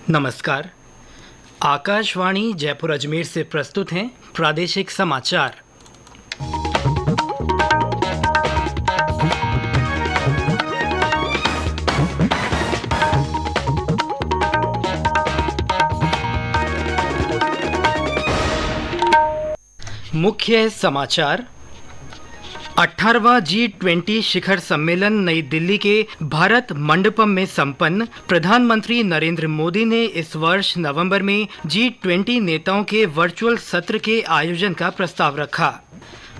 नमस्कार। आकाशवाणी जयपुर अजमेर से प्रस्तुत हैं प्रादेशिक समाचार। मुख्य समाचार। 18वां G20 शिखर सम्मेलन नई दिल्ली के भारत मंडपम में संपन्न। प्रधानमंत्री नरेंद्र मोदी ने इस वर्ष नवंबर में G20 नेताओं के वर्चुअल सत्र के आयोजन का प्रस्ताव रखा।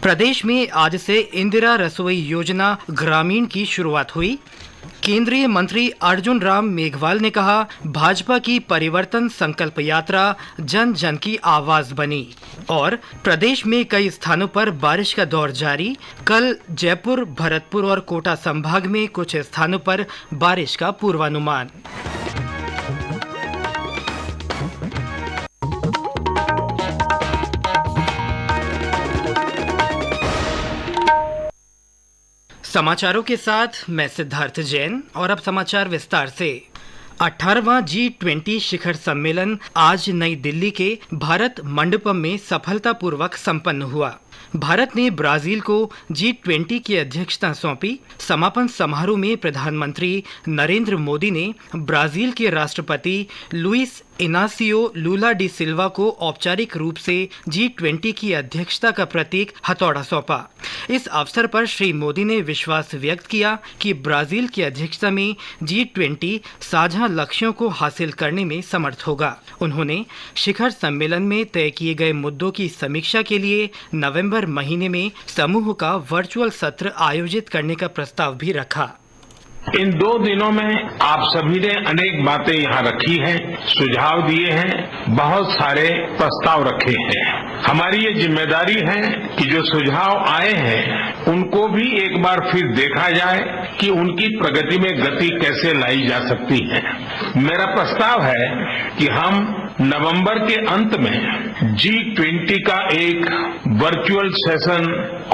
प्रदेश में आज से इंदिरा रसोई योजना ग्रामीण की शुरुआत हुई। केंद्रीय मंत्री अर्जुन राम मेघवाल ने कहा, भाजपा की परिवर्तन संकल्प यात्रा जन जन की आवाज बनी। और प्रदेश में कई स्थानों पर बारिश का दौर जारी। कल जयपुर, भरतपुर और कोटा संभाग में कुछ स्थानों पर बारिश का पूर्वानुमान। समाचारों के साथ मैं सिद्धार्थ जैन और अब समाचार विस्तार से। 18वां G20 शिखर सम्मेलन आज नई दिल्ली के भारत मंडपम में सफलतापूर्वक संपन्न हुआ। भारत ने ब्राजील को G20 की अध्यक्षता सौंपी। समापन समारोह में प्रधानमंत्री नरेंद्र मोदी ने ब्राजील के राष्ट्रपति लुइस इनासियो लूला डी सिल्वा को औपचारिक रूप से G20 की अध्यक्षता का प्रतीक हथौड़ा सौंपा। इस अवसर पर श्री मोदी ने विश्वास व्यक्त किया कि ब्राजील की अध्यक्षता में G20 साझा लक्ष्यों को हासिल करने में समर्थ होगा। उन्होंने शिखर सम्मेलन में तय किए गए मुद्दों की समीक्षा के लिए नवंबर महीने में समूह का वर्चुअल सत्र आयोजित करने का प्रस्ताव भी रखा। इन 2 दिनों में आप सभी ने अनेक बातें यहाँ रखी हैं, सुझाव दिए हैं, बहुत सारे प्रस्ताव रखे हैं। हमारी ये जिम्मेदारी है कि जो सुझाव आए हैं उनको भी एक बार फिर देखा जाए कि उनकी प्रगति में गति कैसे लाई जा सकती है। मेरा प्रस्ताव है कि हम नवंबर के अंत में G20 का एक वर्चुअल सेशन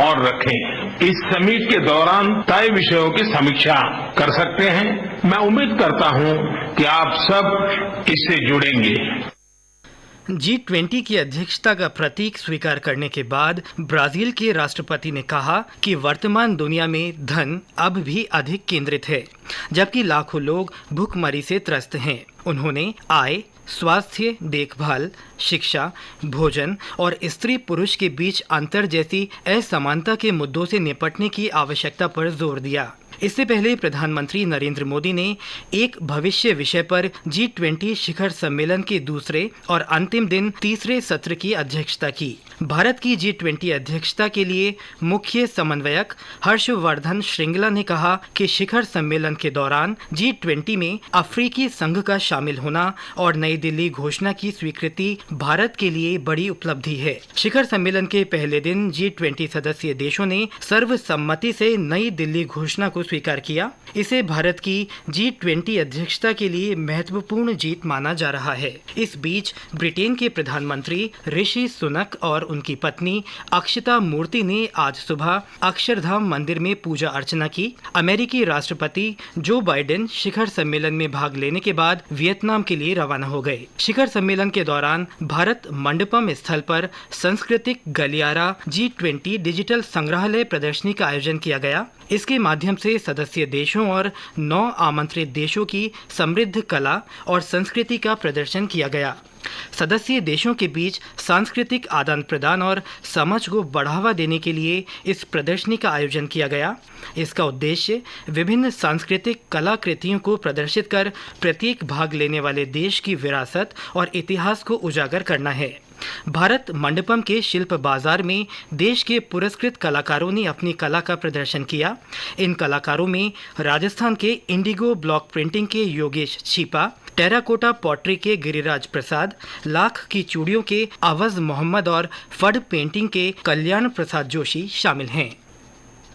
और रखें। इस समिट के दौरान तय विषयों की समीक्षा कर सकते हैं। मैं उम्मीद करता हूं कि आप सब इससे जुड़ेंगे। G20 की अध्यक्षता का प्रतीक स्वीकार करने के बाद ब्राजील के राष्ट्रपति ने कहा कि वर्तमान दुनिया में धन अब भी अधिक केंद्रित है, जबकि लाखों लोग भूखमरी से त्रस्त हैं। उन्होंने आय, स्वास्थ्य देखभाल, शिक्षा, भोजन और स्त्री पुरुष के बीच अंतर जैसी असमानता के मुद्दों से निपटने की आवश्यकता पर जोर दिया। इससे पहले प्रधानमंत्री नरेंद्र मोदी ने एक भविष्य विषय पर G20 शिखर सम्मेलन के दूसरे और अंतिम दिन तीसरे सत्र की अध्यक्षता की। भारत की G20 अध्यक्षता के लिए मुख्य समन्वयक हर्षवर्धन श्रृंगला ने कहा कि शिखर सम्मेलन के दौरान G20 में अफ्रीकी संघ का शामिल होना और नई दिल्ली घोषणा की स्वीकृति भारत के लिए बड़ी उपलब्धि है। शिखर सम्मेलन के पहले दिन G20 सदस्य देशों ने सर्वसम्मति से नई दिल्ली घोषणा को स्वीकार किया। इसे भारत की G20 अध्यक्षता के लिए महत्वपूर्ण जीत माना जा रहा है। इस बीच ब्रिटेन के प्रधानमंत्री ऋषि सुनक और उनकी पत्नी अक्षता मूर्ति ने आज सुबह अक्षरधाम मंदिर में पूजा अर्चना की। अमेरिकी राष्ट्रपति जो बाइडेन शिखर सम्मेलन में भाग लेने के बाद वियतनाम के लिए रवाना हो गए। शिखर सम्मेलन के दौरान भारत मंडपम स्थल पर सांस्कृतिक गलियारा G20 डिजिटल संग्रहालय प्रदर्शनी का आयोजन किया गया। इसके माध्यम से सदस्य देशों और 9 आमंत्रित देशों की समृद्ध कला और संस्कृति का प्रदर्शन किया गया। सदस्य देशों के बीच सांस्कृतिक आदान प्रदान और समझ को बढ़ावा देने के लिए इस प्रदर्शनी का आयोजन किया गया। इसका उद्देश्य विभिन्न सांस्कृतिक कलाकृतियों को प्रदर्शित कर प्रत्येक भाग लेने वाले देश की विरासत और इतिहास को उजागर करना है। भारत मंडपम के शिल्प बाजार में देश के पुरस्कृत कलाकारों ने अपनी कला का प्रदर्शन किया। इन कलाकारों में राजस्थान के इंडिगो ब्लॉक प्रिंटिंग के योगेश छिपा, टेराकोटा पॉटरी के गिरिराज प्रसाद, लाख की चूड़ियों के अवज मोहम्मद और फड पेंटिंग के कल्याण प्रसाद जोशी शामिल हैं।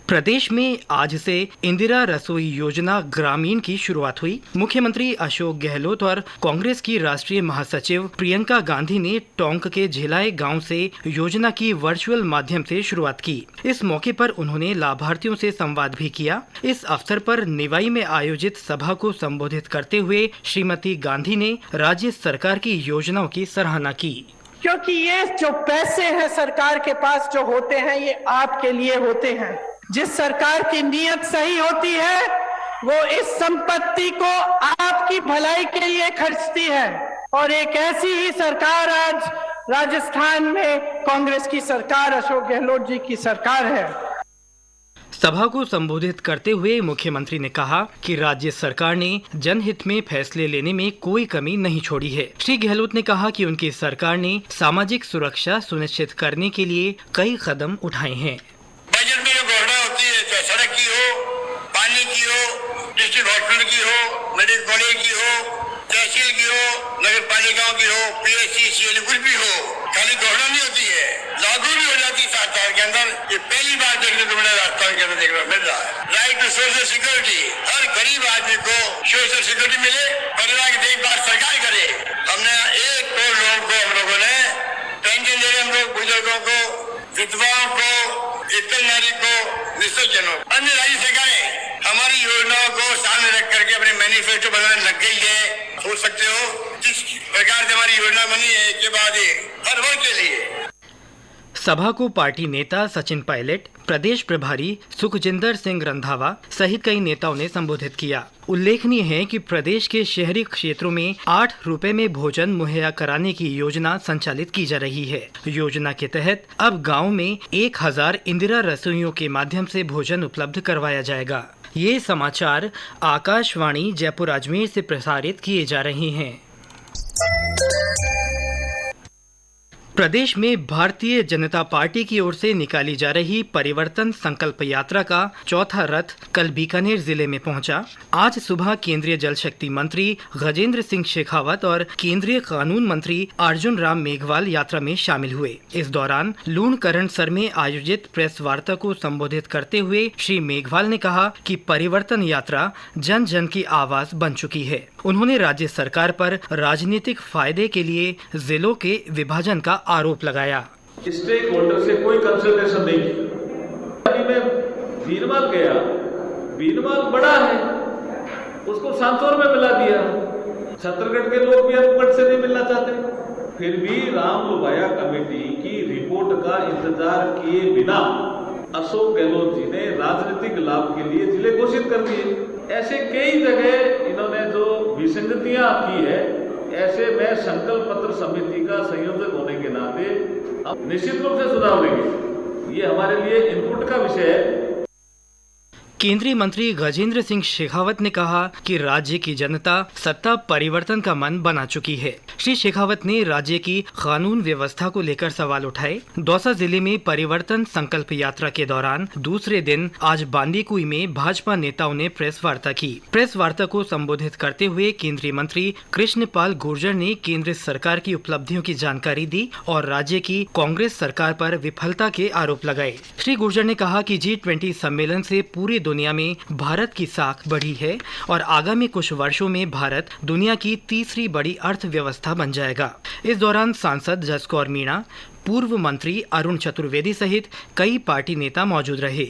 प्रदेश में आज से इंदिरा रसोई योजना ग्रामीण की शुरुआत हुई। मुख्यमंत्री अशोक गहलोत और कांग्रेस की राष्ट्रीय महासचिव प्रियंका गांधी ने टोंक के झिलाए गांव से योजना की वर्चुअल माध्यम से शुरुआत की। इस मौके पर उन्होंने लाभार्थियों से संवाद भी किया। इस अवसर पर निवाई में आयोजित सभा को संबोधित करते हुए श्रीमती गांधी ने राज्य सरकार की योजनाओं की सराहना की। क्योंकि ये जो पैसे हैं सरकार के पास जो होते हैं, ये आपके लिए होते हैं। जिस सरकार की नीयत सही होती है वो इस संपत्ति को आपकी भलाई के लिए खर्चती है, और एक ऐसी ही सरकार आज राजस्थान में कांग्रेस की सरकार, अशोक गहलोत जी की सरकार है। सभा को संबोधित करते हुए मुख्यमंत्री ने कहा कि राज्य सरकार ने जनहित में फैसले लेने में कोई कमी नहीं छोड़ी है। श्री गहलोत ने कहा कि उनकी सरकार ने सामाजिक सुरक्षा सुनिश्चित करने के लिए कई कदम उठाए हैं। बजट में जो घोषणा होती है, चाहे सड़क की हो, पानी की हो, डिस्ट्रिक्ट हॉस्पिटल की हो, मेडिकल कॉलेज की हो, तहसील की हो, नगर पालिकाओं की हो, पीएचसी, सीएल कुछ भी हो, खाली घोषणा नहीं होती है, लागू भी हो जाती है 7 साल के अंदर। ये पहली बार देखने को मिला, राजस्थान के अंदर देखने को मिल रहा है। राइट टू सोशल सिक्योरिटी, हर गरीब आदमी को सोशल सिक्योरिटी मिले, परिवार की देखभाल सरकार करे। हमने 1 करोड़ लोगों को, हम लोगों ने पेंशन दे रहे, हम लोग बुजुर्गों को, विधवाओं को, एकल नारी को, निःसज्जनों। अन्य राज्य सरकारें हमारी योजनाओं को सामने रख करके अपने मैनिफेस्टो बनाने लग गई है। सोच सकते हो जिस प्रकार से हमारी योजना बनी है, एक के बाद एक हर वर्ग के लिए। सभा को पार्टी नेता सचिन पायलट, प्रदेश प्रभारी सुखजिंदर सिंह रंधावा सहित कई नेताओं ने संबोधित किया। उल्लेखनीय है कि प्रदेश के शहरी क्षेत्रों में 8 रुपए में भोजन मुहैया कराने की योजना संचालित की जा रही है। योजना के तहत अब गांव में 1000 इंदिरा रसोइयों के माध्यम से भोजन उपलब्ध करवाया जाएगा। ये समाचार आकाशवाणी जयपुर अजमेर से प्रसारित किए जा रहे हैं। प्रदेश में भारतीय जनता पार्टी की ओर से निकाली जा रही परिवर्तन संकल्प यात्रा का चौथा रथ कल बीकानेर जिले में पहुंचा। आज सुबह केंद्रीय जल शक्ति मंत्री गजेंद्र सिंह शेखावत और केंद्रीय कानून मंत्री अर्जुन राम मेघवाल यात्रा में शामिल हुए। इस दौरान लूणकरणसर में आयोजित प्रेस वार्ता को संबोधित करते हुए श्री मेघवाल ने कहा कि परिवर्तन यात्रा जन जन की आवाज बन चुकी है। उन्होंने राज्य सरकार पर राजनीतिक फायदे के लिए जिलों के विभाजन का आरोप लगाया। स्टेक होल्डर से कोई कंसल्टेशन नहीं की। अभी मैं बीरमाल गया, बीरमाल बड़ा है, उसको सांसौर में मिला दिया। छत्तीसगढ़ के लोग भी अनुकट से नहीं मिलना चाहते, फिर भी राम लुभाया कमेटी की रिपोर्ट का इंतजार किए बिना अशोक गहलोत जी ने राजनीतिक लाभ के लिए जिले घोषित कर दिए। ऐसे कई जगह इन्होंने जो विसंगतियां की है, ऐसे में संकल्प पत्र समिति का संयोजक होने के नाते हम निश्चित रूप से सुधार देंगे। ये हमारे लिए इनपुट का विषय है। केंद्रीय मंत्री गजेंद्र सिंह शेखावत ने कहा कि राज्य की जनता सत्ता परिवर्तन का मन बना चुकी है। श्री शेखावत ने राज्य की कानून व्यवस्था को लेकर सवाल उठाए। दौसा जिले में परिवर्तन संकल्प यात्रा के दौरान दूसरे दिन आज बांदीकुई में भाजपा नेताओं ने प्रेस वार्ता की। प्रेस वार्ता को संबोधित करते हुए केंद्रीय मंत्री कृष्णपाल गुर्जर ने केंद्र सरकार की उपलब्धियों की जानकारी दी और राज्य की कांग्रेस सरकार पर विफलता के आरोप लगाए। श्री गुर्जर ने कहा कि G20 सम्मेलन से पूरी दुनिया में भारत की साख बढ़ी है और आगामी कुछ वर्षों में भारत दुनिया की तीसरी बड़ी अर्थव्यवस्था बन जाएगा। इस दौरान सांसद जसकौर मीणा, पूर्व मंत्री अरुण चतुर्वेदी सहित कई पार्टी नेता मौजूद रहे।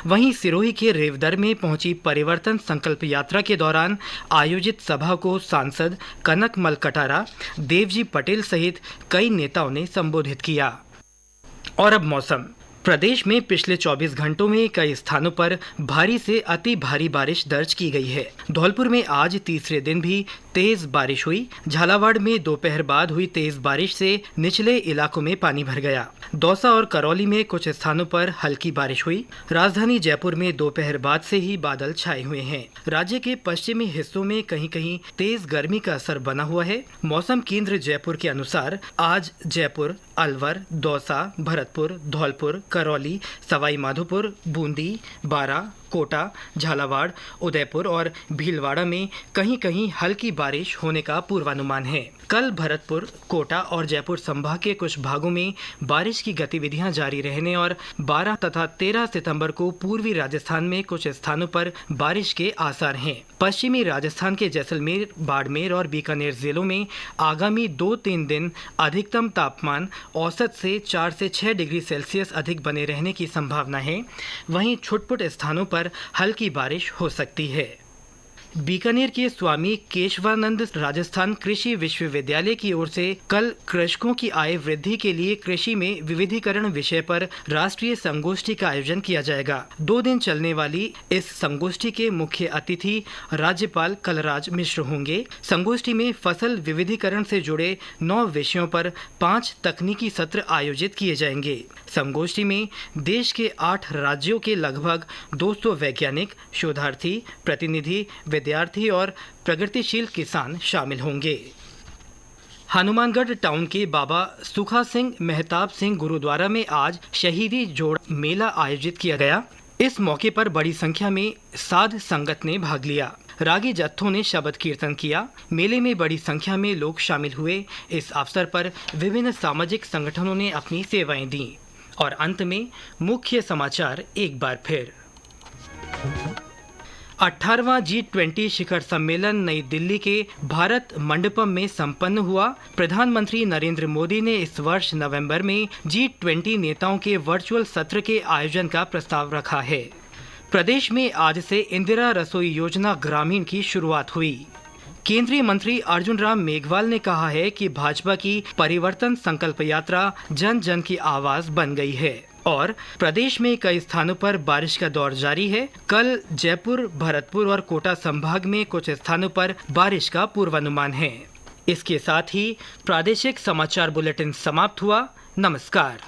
वहीं सिरोही के रेवदर में पहुंची परिवर्तन संकल्प यात्रा के दौरान आयोजित सभा को सांसद कनकमल कटारा, देवजी पटेल सहित कई नेताओं ने संबोधित किया। और अब मौसम। प्रदेश में पिछले 24 घंटों में कई स्थानों पर भारी से अति भारी बारिश दर्ज की गई है। धौलपुर में आज तीसरे दिन भी तेज बारिश हुई। झालावाड़ में दोपहर बाद हुई तेज बारिश से निचले इलाकों में पानी भर गया। दौसा और करौली में कुछ स्थानों पर हल्की बारिश हुई। राजधानी जयपुर में दोपहर बाद से ही बादल छाए हुए हैं। राज्य के पश्चिमी हिस्सों में कहीं कहीं तेज गर्मी का असर बना हुआ है। मौसम केंद्र जयपुर के अनुसार आज जयपुर, अलवर, दौसा, भरतपुर, धौलपुर, करौली, सवाई माधोपुर, बूंदी, बारा, कोटा, झालावाड़, उदयपुर और भीलवाड़ा में कहीं-कहीं हल्की बारिश होने का पूर्वानुमान है। कल भरतपुर, कोटा और जयपुर संभाग के कुछ भागों में बारिश की गतिविधियां जारी रहने और 12 तथा 13 सितंबर को पूर्वी राजस्थान में कुछ स्थानों पर बारिश के आसार हैं। पश्चिमी राजस्थान के जैसलमेर, बाड़मेर और बीकानेर जिलों में आगामी 2-3 दिन अधिकतम तापमान औसत से 4 से 6 डिग्री सेल्सियस अधिक बने रहने की संभावना है। वहीं छुटपुट स्थानों पर हल्की बारिश हो सकती है। बीकानेर के स्वामी केशवानंद राजस्थान कृषि विश्वविद्यालय की ओर से कल कृषकों की आय वृद्धि के लिए कृषि में विविधीकरण विषय पर राष्ट्रीय संगोष्ठी का आयोजन किया जाएगा। 2 दिन चलने वाली इस संगोष्ठी के मुख्य अतिथि राज्यपाल कलराज मिश्र होंगे। संगोष्ठी में फसल विविधीकरण से जुड़े 9 विषयों पर 5 तकनीकी सत्र आयोजित किए जाएंगे। संगोष्ठी में देश के 8 राज्यों के लगभग 200 वैज्ञानिक, शोधार्थी, प्रतिनिधि, विद्यार्थी और प्रगतिशील किसान शामिल होंगे। हनुमानगढ़ टाउन के बाबा सुखा सिंह मेहताब सिंह गुरुद्वारा में आज शहीदी जोड़ मेला आयोजित किया गया। इस मौके पर बड़ी संख्या में साध संगत ने भाग लिया। रागी जत्थों ने शबद कीर्तन किया। मेले में बड़ी संख्या में लोग शामिल हुए। इस अवसर पर विभिन्न सामाजिक संगठनों ने अपनी सेवाएं दी। और अंत में मुख्य समाचार एक बार फिर। 18वां G20 शिखर सम्मेलन नई दिल्ली के भारत मंडपम में संपन्न हुआ। प्रधानमंत्री नरेंद्र मोदी ने इस वर्ष नवंबर में G20 नेताओं के वर्चुअल सत्र के आयोजन का प्रस्ताव रखा है। प्रदेश में आज से इंदिरा रसोई योजना ग्रामीण की शुरुआत हुई। केंद्रीय मंत्री अर्जुन राम मेघवाल ने कहा है कि भाजपा की परिवर्तन संकल्प यात्रा जन जन की आवाज बन गई है। और प्रदेश में कई स्थानों पर बारिश का दौर जारी है। कल जयपुर, भरतपुर और कोटा संभाग में कुछ स्थानों पर बारिश का पूर्वानुमान है। इसके साथ ही प्रादेशिक समाचार बुलेटिन समाप्त हुआ। नमस्कार।